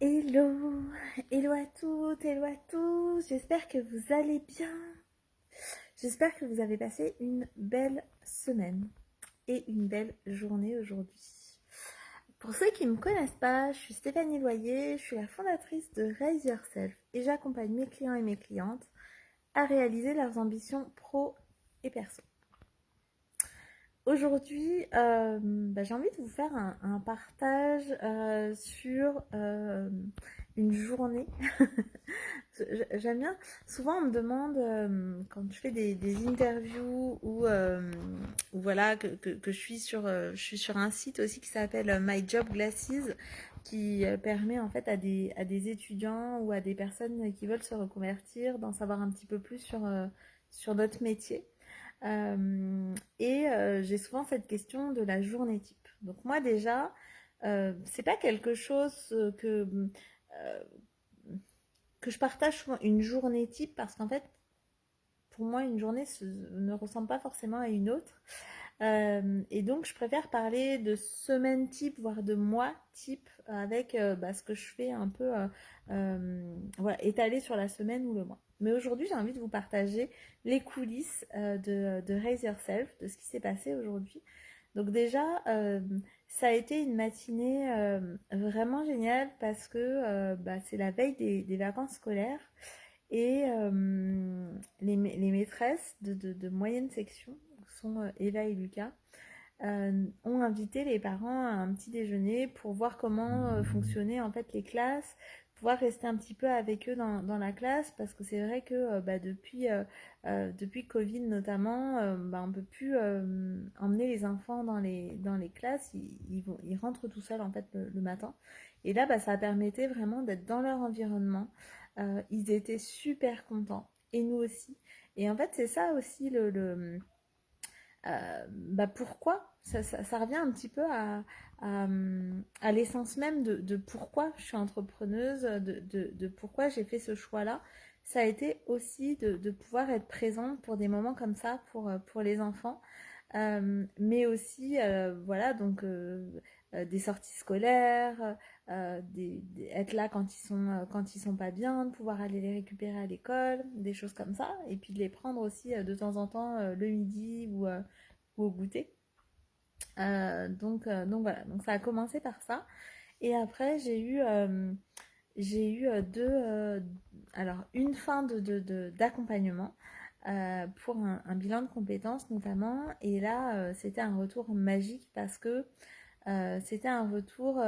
Hello, hello à toutes, hello à tous, j'espère que vous allez bien. J'espère que vous avez passé une belle semaine et une belle journée aujourd'hui. Pour ceux qui ne me connaissent pas, je suis Stéphanie Loyer, je suis la fondatrice de Raise Yourself et j'accompagne mes clients et mes clientes à réaliser leurs ambitions pro et perso. Aujourd'hui, j'ai envie de vous faire un partage sur une journée. J'aime bien. Souvent, on me demande, quand je fais des interviews ou voilà, que je suis sur un site aussi qui s'appelle My Job Glasses, qui permet en fait à des étudiants ou à des personnes qui veulent se reconvertir d'en savoir un petit peu plus sur notre métier. J'ai souvent cette question de la journée type. Donc moi déjà, c'est pas quelque chose euh, que je partage souvent une journée type parce qu'en fait, pour moi, une journée ne ressemble pas forcément à une autre. Et donc, je préfère parler de semaine type, voire de mois type, avec ce que je fais un peu voilà, étalé sur la semaine ou le mois. Mais aujourd'hui, j'ai envie de vous partager les coulisses de Raise Yourself, de ce qui s'est passé aujourd'hui. Donc déjà, ça a été une matinée vraiment géniale parce que c'est la veille des vacances scolaires et les maîtresses de moyenne section, sont Eva et Lucas, ont invité les parents à un petit déjeuner pour voir comment fonctionnaient en fait les classes, pouvoir rester un petit peu avec eux dans la classe parce que c'est vrai que depuis Covid notamment, on peut plus emmener les enfants dans les classes, ils rentrent tout seuls en fait le matin. Et là, ça permettait vraiment d'être dans leur environnement. Ils étaient super contents et nous aussi. Et en fait, c'est ça aussi pourquoi ça revient un petit peu à l'essence même de pourquoi je suis entrepreneuse, de pourquoi j'ai fait ce choix-là. Ça a été aussi de pouvoir être présente pour des moments comme ça pour les enfants. Mais aussi, voilà, donc des sorties scolaires, être là quand ils sont pas bien, de pouvoir aller les récupérer à l'école, des choses comme ça, et puis de les prendre aussi de temps en temps le midi ou au goûter. Donc voilà, donc ça a commencé par ça. Et après, j'ai eu alors une fin d'accompagnement pour un bilan de compétences notamment. Et là, c'était un retour magique parce que c'était un retour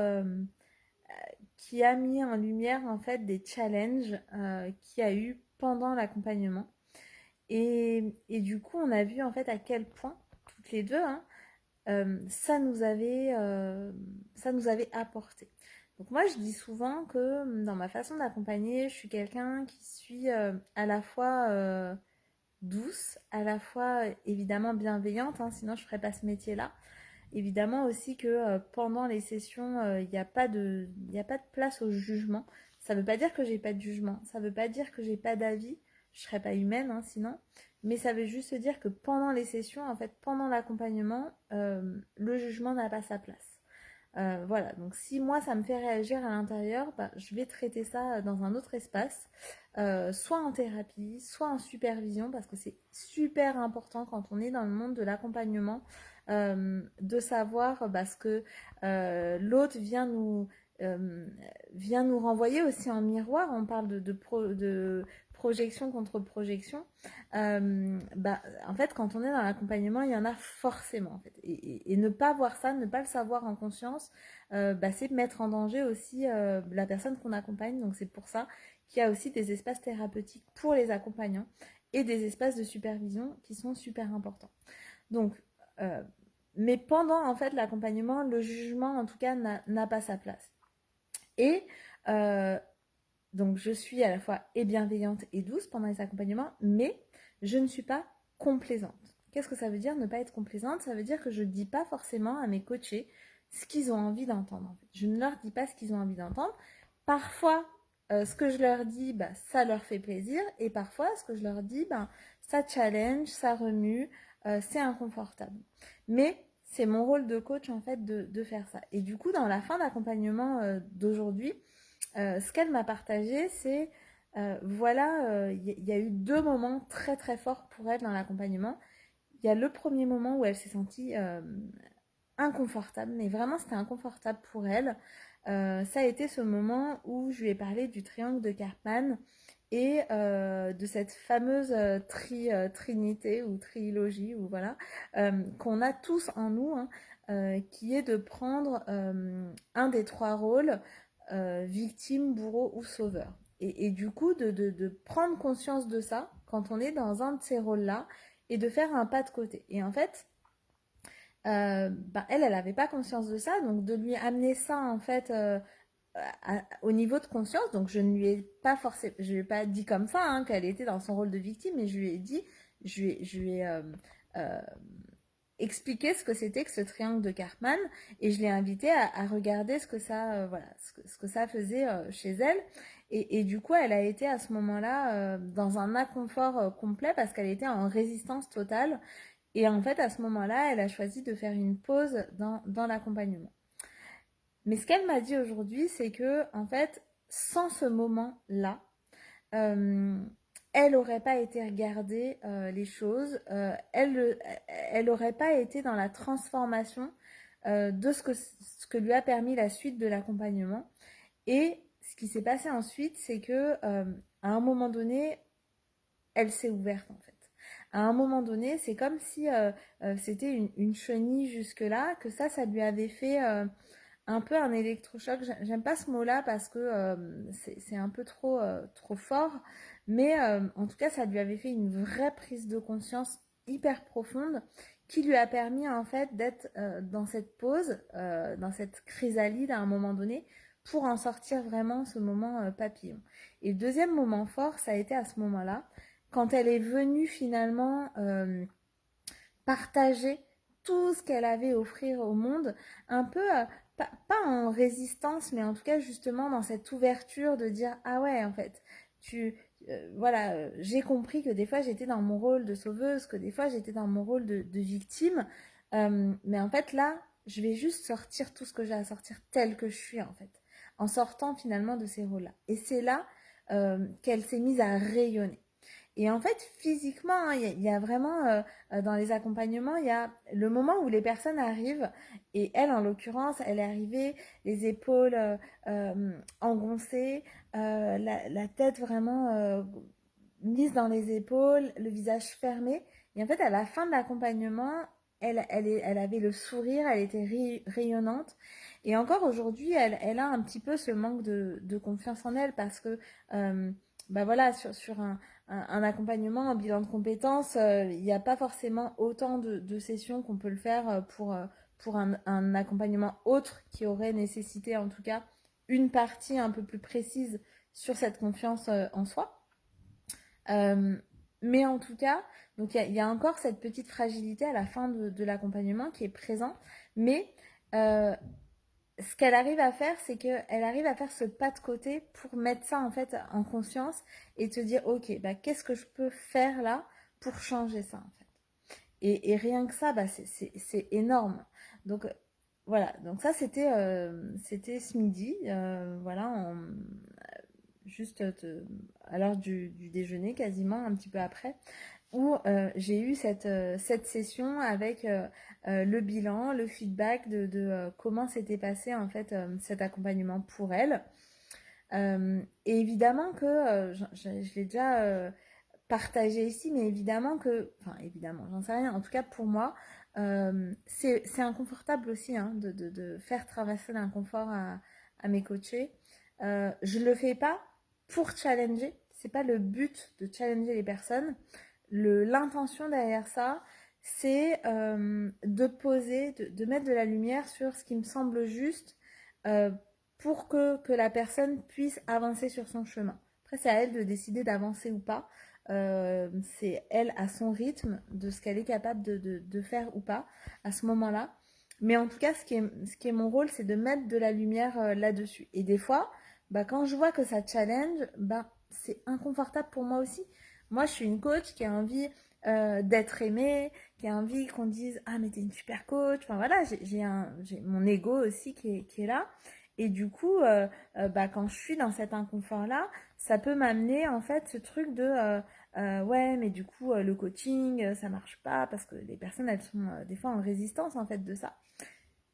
qui a mis en lumière en fait des challenges qu'il y a eu pendant l'accompagnement. Et du coup, on a vu en fait à quel point, toutes les deux, hein, ça nous avait apporté. Donc moi, je dis souvent que dans ma façon d'accompagner, je suis quelqu'un qui suis à la fois douce, à la fois évidemment bienveillante, hein, sinon je ne ferais pas ce métier-là. Évidemment aussi que pendant les sessions, il y a pas de place au jugement. Ça ne veut pas dire que j'ai pas de jugement, ça ne veut pas dire que j'ai pas d'avis, je ne serais pas humaine hein, sinon. Mais ça veut juste dire que pendant les sessions, en fait, pendant l'accompagnement, le jugement n'a pas sa place. Voilà, donc si moi ça me fait réagir à l'intérieur, je vais traiter ça dans un autre espace, soit en thérapie, soit en supervision, parce que c'est super important quand on est dans le monde de l'accompagnement, de savoir ce que l'autre euh, vient nous renvoyer aussi en miroir. On parle de projection contre projection. En fait, quand on est dans l'accompagnement, il y en a forcément. En fait. Et ne pas voir ça, ne pas le savoir en conscience, c'est mettre en danger aussi la personne qu'on accompagne. Donc c'est pour ça qu'il y a aussi des espaces thérapeutiques pour les accompagnants et des espaces de supervision qui sont super importants. Donc, euh, mais pendant en fait l'accompagnement, le jugement en tout cas n'a pas sa place. Et euh, donc je suis à la fois et bienveillante et douce pendant les accompagnements, mais je ne suis pas complaisante. Qu'est-ce que ça veut dire ne pas être complaisante? Ça veut dire que je ne dis pas forcément à mes coachés ce qu'ils ont envie d'entendre. En fait. Je ne leur dis pas ce qu'ils ont envie d'entendre. Parfois, ce que je leur dis, ça leur fait plaisir. Et parfois, ce que je leur dis, ça challenge, ça remue, c'est inconfortable. Mais c'est mon rôle de coach, en fait, de faire ça. Et du coup, dans la fin d'accompagnement d'aujourd'hui, Ce qu'elle m'a partagé, c'est voilà, il y a eu deux moments très très forts pour elle dans l'accompagnement. Il y a le premier moment où elle s'est sentie inconfortable, mais vraiment c'était inconfortable pour elle. Ça a été ce moment où je lui ai parlé du triangle de Karpman et de cette fameuse trinité ou trilogie, ou voilà, qu'on a tous en nous, hein, qui est de prendre un des trois rôles, victime, bourreau ou sauveur. Et du coup, de prendre conscience de ça quand on est dans un de ces rôles-là et de faire un pas de côté. Et en fait, elle n'avait pas conscience de ça, donc de lui amener ça en fait au niveau de conscience, donc je ne lui ai pas forcément, je lui ai pas dit comme ça hein, qu'elle était dans son rôle de victime, mais je lui ai dit, je lui ai euh, expliqué ce que c'était que ce triangle de Karpman et je l'ai invité à regarder ce que ça, voilà, ce que ça faisait chez elle. Et du coup, elle a été à ce moment-là dans un inconfort complet parce qu'elle était en résistance totale. Et en fait, à ce moment-là, elle a choisi de faire une pause dans l'accompagnement. Mais ce qu'elle m'a dit aujourd'hui, c'est que, en fait, sans ce moment-là, euh, elle n'aurait pas été regarder les choses, elle n'aurait pas été dans la transformation de ce que lui a permis la suite de l'accompagnement. Et ce qui s'est passé ensuite, c'est que à un moment donné, elle s'est ouverte en fait. À un moment donné, c'est comme si c'était une chenille jusque-là, que ça lui avait fait un peu un électrochoc. J'aime pas ce mot-là parce que c'est un peu trop fort, mais en tout cas, ça lui avait fait une vraie prise de conscience hyper profonde qui lui a permis en fait d'être dans cette pause, dans cette chrysalide à un moment donné, pour en sortir vraiment ce moment papillon. Et le deuxième moment fort, ça a été à ce moment-là, quand elle est venue finalement partager tout ce qu'elle avait à offrir au monde, un peu, pas en résistance, mais en tout cas justement dans cette ouverture de dire ah ouais en fait, voilà, j'ai compris que des fois j'étais dans mon rôle de sauveuse, que des fois j'étais dans mon rôle de victime, mais en fait là, je vais juste sortir tout ce que j'ai à sortir tel que je suis en fait, en sortant finalement de ces rôles-là. Et c'est là qu'elle s'est mise à rayonner. Et en fait, physiquement, hein, il y a vraiment, dans les accompagnements, il y a le moment où les personnes arrivent, et elle, en l'occurrence, elle est arrivée, les épaules engoncées, la tête vraiment mise dans les épaules, le visage fermé. Et en fait, à la fin de l'accompagnement, elle avait le sourire, elle était rayonnante. Et encore aujourd'hui, elle a un petit peu ce manque de confiance en elle parce que, bah voilà, sur un accompagnement, un bilan de compétences, il n'y a pas forcément autant de sessions qu'on peut le faire pour un accompagnement autre qui aurait nécessité en tout cas une partie un peu plus précise sur cette confiance en soi. Euh, mais en tout cas, donc il y a encore cette petite fragilité à la fin de l'accompagnement qui est présent. Mais euh, ce qu'elle arrive à faire, c'est qu'elle arrive à faire ce pas de côté pour mettre ça en fait en conscience et te dire ok, bah, qu'est-ce que je peux faire là pour changer ça en fait. Et rien que ça, bah, c'est énorme. Donc voilà, donc ça c'était ce midi, voilà, juste à l'heure du déjeuner quasiment, un petit peu après, où j'ai eu cette session avec le bilan, le feedback de comment s'était passé en fait cet accompagnement pour elle. Et évidemment que je l'ai déjà partagé ici, mais évidemment que, enfin évidemment, j'en sais rien, en tout cas pour moi, c'est inconfortable aussi hein, de faire traverser l'inconfort à mes coachés. Je le fais pas pour challenger, c'est pas le but de challenger les personnes. L'intention derrière ça, c'est de poser, de mettre de la lumière sur ce qui me semble juste euh, pour que la personne puisse avancer sur son chemin. Après, c'est à elle de décider d'avancer ou pas. C'est elle à son rythme de ce qu'elle est capable de faire ou pas à ce moment-là. Mais en tout cas, ce qui est mon rôle, c'est de mettre de la lumière là-dessus. Et des fois, bah, quand je vois que ça challenge, bah, c'est inconfortable pour moi aussi. Moi, je suis une coach qui a envie d'être aimée, qui a envie qu'on dise ah mais t'es une super coach. Enfin voilà, j'ai mon ego aussi qui est là. Et du coup, quand je suis dans cet inconfort-là, ça peut m'amener en fait ce truc de ouais, mais du coup, le coaching, ça marche pas parce que les personnes, elles sont des fois en résistance en fait de ça.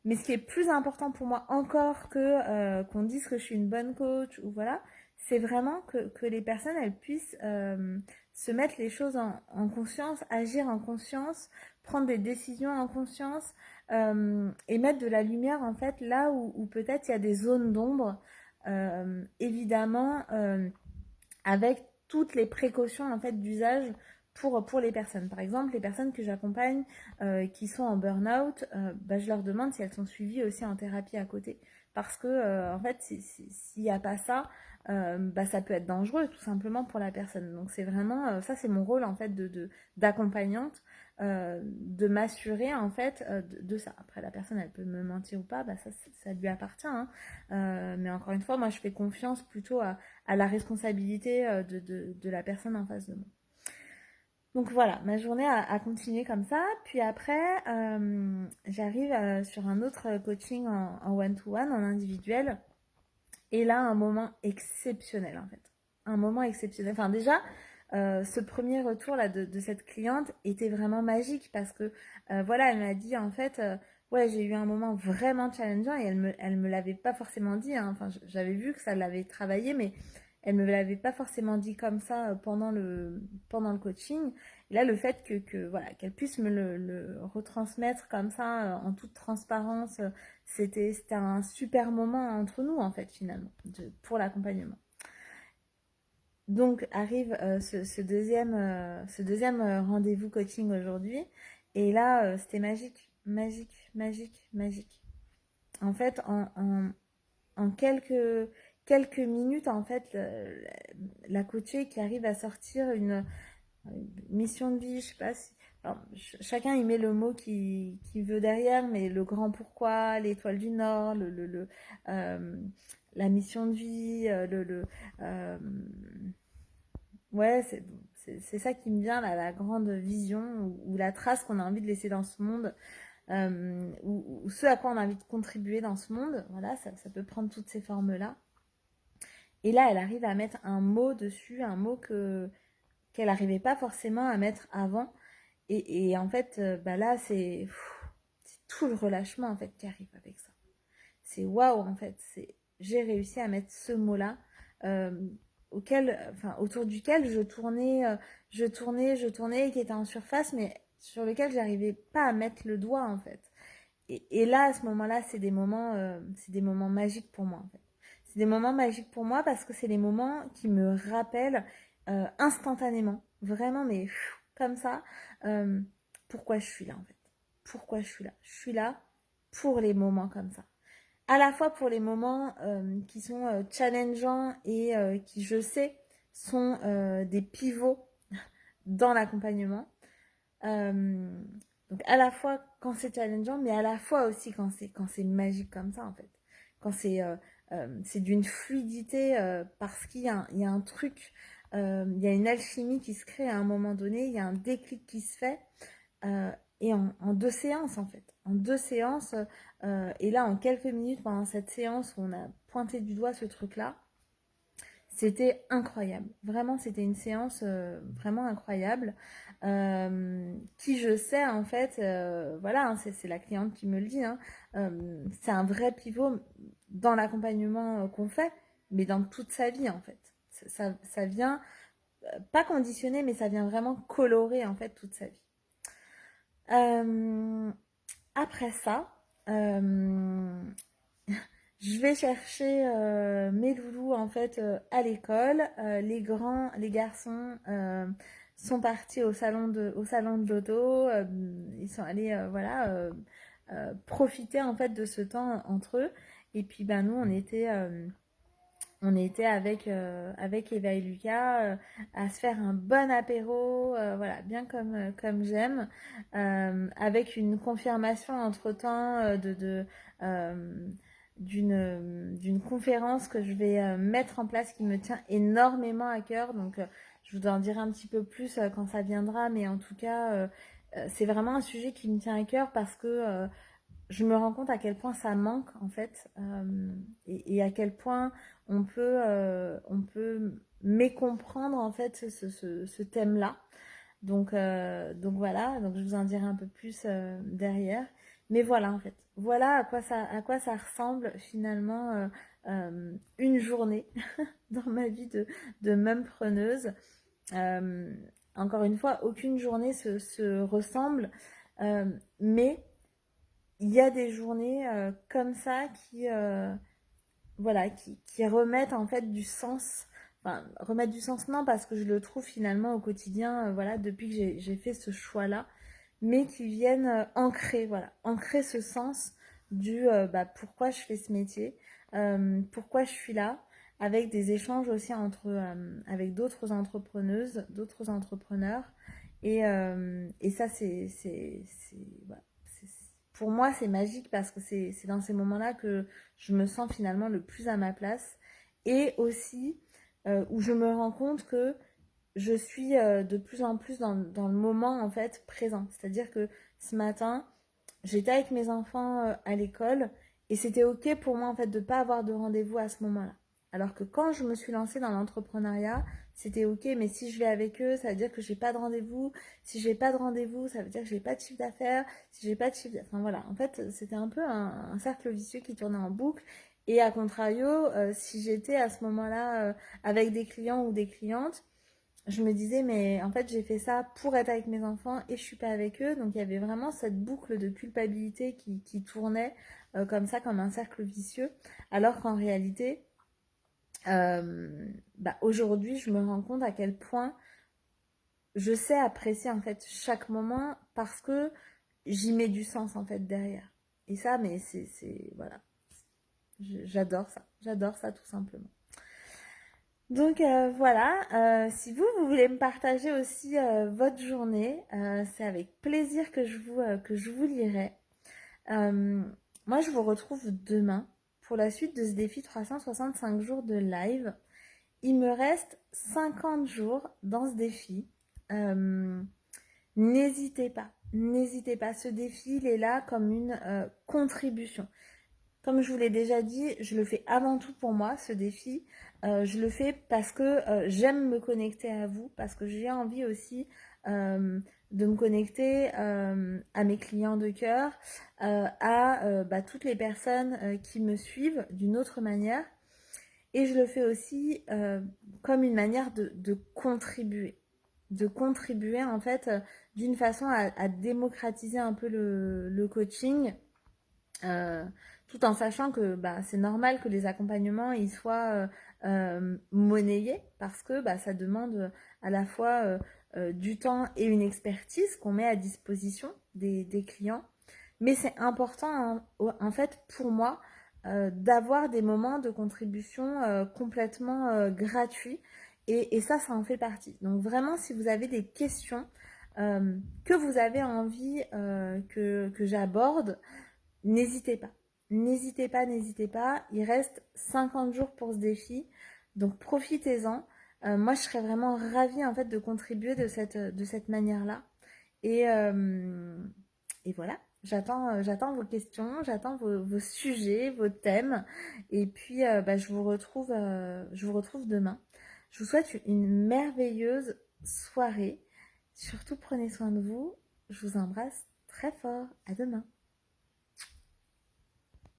Mais ce qui est plus important pour moi encore que qu'on dise que je suis une bonne coach ou voilà, c'est vraiment que les personnes elles puissent se mettre les choses en conscience, agir en conscience, prendre des décisions en conscience et mettre de la lumière en fait là où peut-être il y a des zones d'ombre, évidemment avec toutes les précautions en fait d'usage pour les personnes. Par exemple, les personnes que j'accompagne qui sont en burn-out, je leur demande si elles sont suivies aussi en thérapie à côté. Parce que en fait, s'il n'y a pas ça, ça peut être dangereux tout simplement pour la personne. Donc c'est vraiment, ça c'est mon rôle en fait d'accompagnante, de m'assurer en fait de ça. Après la personne elle peut me mentir ou pas, ça lui appartient. Hein. Mais encore une fois, moi je fais confiance plutôt à la responsabilité de la personne en face de moi. Donc voilà, ma journée a continué comme ça. Puis après, j'arrive sur un autre coaching en one-to-one, en individuel. Et là, un moment exceptionnel en fait. Un moment exceptionnel. Enfin déjà, ce premier retour là de cette cliente était vraiment magique parce que voilà, elle m'a dit en fait, ouais, j'ai eu un moment vraiment challengeant et elle me l'avait pas forcément dit. Hein. Enfin, j'avais vu que ça l'avait travaillé, mais elle me l'avait pas forcément dit comme ça pendant le coaching. Et là, le fait voilà, qu'elle puisse me le retransmettre comme ça, en toute transparence, c'était un super moment entre nous, en fait, finalement, pour l'accompagnement. Donc, arrive ce deuxième rendez-vous coaching aujourd'hui. Et là, c'était magique, magique, magique, magique. En fait, en quelques minutes, en fait, la coachée qui arrive à sortir une mission de vie, je sais pas si. Alors, chacun y met le mot qu'il veut derrière, mais le grand pourquoi, l'étoile du Nord, la mission de vie, euh, ouais, c'est ça qui me vient, là, la grande vision ou la trace qu'on a envie de laisser dans ce monde, ou ce à quoi on a envie de contribuer dans ce monde. Voilà, ça peut prendre toutes ces formes-là. Et là, elle arrive à mettre un mot dessus, un mot qu'elle n'arrivait pas forcément à mettre avant. Et en fait, là, c'est tout le relâchement en fait qui arrive avec ça. C'est waouh en fait. J'ai réussi à mettre ce mot-là euh, autour duquel je tournais, qui était en surface, mais sur lequel j'arrivais pas à mettre le doigt en fait. Et là, à ce moment-là, c'est des moments magiques pour moi en fait. C'est des moments magiques pour moi parce que c'est les moments qui me rappellent instantanément, vraiment, mais comme ça, euh, pourquoi je suis là en fait. Pourquoi je suis là. Je suis là pour les moments comme ça. À la fois pour les moments qui sont challengeants et qui, je sais, sont des pivots dans l'accompagnement. Euh, donc à la fois quand c'est challengeant, mais à la fois aussi quand c'est magique comme ça en fait. Quand c'est d'une fluidité parce il y a un truc, il y a une alchimie qui se crée à un moment donné, il y a un déclic qui se fait euh, et en deux séances en fait. En deux séances et là en quelques minutes pendant cette séance où on a pointé du doigt ce truc-là, c'était incroyable. Vraiment, c'était une séance vraiment incroyable. Qui je sais, en fait, voilà, hein, c'est la cliente qui me le dit, hein, c'est un vrai pivot dans l'accompagnement qu'on fait, mais dans toute sa vie, en fait. Ça vient, pas conditionner, mais ça vient vraiment colorer, en fait, toute sa vie. Euh, Après ça, je vais chercher mes loulous en fait à l'école. Les garçons sont partis au salon de l'auto. Ils sont allés profiter en fait de ce temps entre eux. Et puis nous on était avec Eva et Lucas à se faire un bon apéro, voilà, bien comme j'aime, avec une confirmation entre-temps euh, d'une conférence que je vais mettre en place qui me tient énormément à cœur. Donc, je vous en dirai un petit peu plus quand ça viendra, mais en tout cas, c'est vraiment un sujet qui me tient à cœur parce que je me rends compte à quel point ça manque en fait, et à quel point on peut mécomprendre en fait ce thème-là. Donc voilà, donc je vous en dirai un peu plus derrière. Mais voilà en fait, voilà à quoi ça ressemble finalement une journée dans ma vie de mempreneuse. Euh, Encore une fois, aucune journée se ressemble, mais il y a des journées comme ça voilà, qui remettent en fait du sens. Enfin, remettre du sens, non, parce que je le trouve finalement au quotidien, voilà, depuis que j'ai fait ce choix-là, mais qui viennent ancrer, voilà, ancrer ce sens du pourquoi je fais ce métier, pourquoi je suis là, avec des échanges aussi avec d'autres entrepreneuses, d'autres entrepreneurs. Et ça, voilà, pour moi, c'est magique parce que c'est dans ces moments-là que je me sens finalement le plus à ma place. Et aussi où je me rends compte que je suis de plus en plus dans le moment en fait présent. C'est-à-dire que ce matin, j'étais avec mes enfants à l'école et c'était ok pour moi en fait de pas avoir de rendez-vous à ce moment-là. Alors que quand je me suis lancée dans l'entrepreneuriat, c'était ok, mais si je vais avec eux, ça veut dire que j'ai pas de rendez-vous. Si j'ai pas de rendez-vous, ça veut dire que j'ai pas de chiffre d'affaires. Si j'ai pas de chiffre d'affaires, enfin voilà, en fait, c'était un peu un cercle vicieux qui tournait en boucle. Et à contrario, si j'étais à ce moment-là avec des clients ou des clientes, je me disais, mais en fait, j'ai fait ça pour être avec mes enfants et je suis pas avec eux. Donc, il y avait vraiment cette boucle de culpabilité qui tournait comme ça, comme un cercle vicieux. Alors qu'en réalité, aujourd'hui, je me rends compte à quel point je sais apprécier en fait chaque moment parce que j'y mets du sens en fait derrière. Et ça, mais voilà, j'adore ça tout simplement. Donc voilà, si vous voulez me partager aussi votre journée, c'est avec plaisir que je vous lirai. Euh, Moi, je vous retrouve demain pour la suite de ce défi 365 jours de live. Il me reste 50 jours dans ce défi. Euh, n'hésitez pas. Ce défi, il est là comme une contribution. Comme je vous l'ai déjà dit, je le fais avant tout pour moi, ce défi. Je le fais parce que j'aime me connecter à vous, parce que j'ai envie aussi de me connecter à mes clients de cœur, à toutes les personnes qui me suivent d'une autre manière. Et je le fais aussi comme une manière de contribuer. De contribuer en fait d'une façon à démocratiser un peu le coaching. Euh, Tout en sachant que c'est normal que les accompagnements ils soient monnayés parce que ça demande à la fois du temps et une expertise qu'on met à disposition des clients. Mais c'est important en fait pour moi d'avoir des moments de contribution complètement gratuits et ça en fait partie. Donc vraiment si vous avez des questions que vous avez envie que j'aborde, n'hésitez pas. N'hésitez pas. Il reste 50 jours pour ce défi. Donc profitez-en. Moi, je serais vraiment ravie en fait de contribuer de cette manière-là. Et, euh, et voilà, j'attends vos questions, j'attends vos sujets, vos thèmes. Et puis, je vous retrouve demain. Je vous souhaite une merveilleuse soirée. Surtout, prenez soin de vous. Je vous embrasse très fort. À demain.